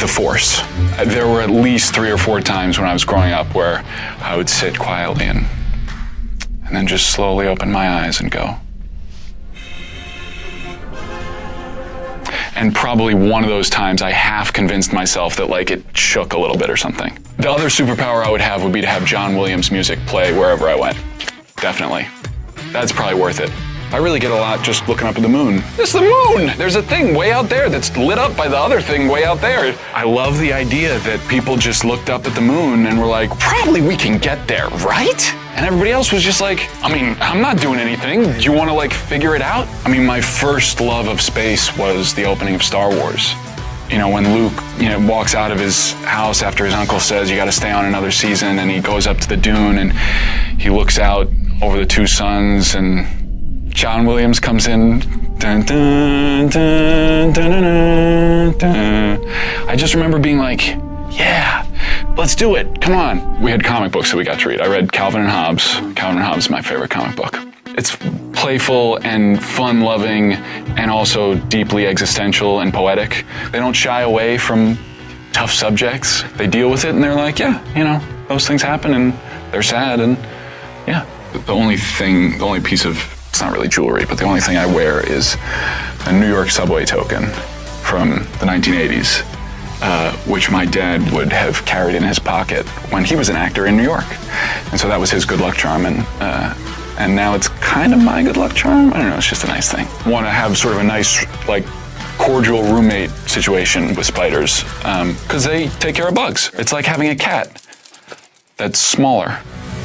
the Force. There were at least 3 or 4 times when I was growing up where I would sit quietly and then just slowly open my eyes and go. And probably one of those times I half convinced myself that like it shook a little bit or something. The other superpower I would have would be to have John Williams music play wherever I went. Definitely. That's probably worth it. I really get a lot just looking up at the moon. It's the moon! There's a thing way out there that's lit up by the other thing way out there. I love the idea that people just looked up at the moon and were like, probably we can get there, right? And everybody else was just like, I mean, I'm not doing anything. Do you want to like figure it out? I mean, my first love of space was the opening of Star Wars. You know, when Luke, walks out of his house after his uncle says, you got to stay on another season, and he goes up to the dune and he looks out over the 2 suns, and John Williams comes in. Dun, dun, dun, dun, dun, dun. I just remember being like, yeah, let's do it. Come on. We had comic books that we got to read. I read Calvin and Hobbes. Calvin and Hobbes is my favorite comic book. It's playful and fun-loving and also deeply existential and poetic. They don't shy away from tough subjects. They deal with it and they're like, yeah, those things happen and they're sad and yeah. The only piece of, it's not really jewelry, but the only thing I wear is a New York subway token from the 1980s, which my dad would have carried in his pocket when he was an actor in New York. And so that was his good luck charm, and now it's kind of my good luck charm. I don't know, it's just a nice thing. Want to have sort of a nice, like, cordial roommate situation with spiders, because they take care of bugs. It's like having a cat that's smaller.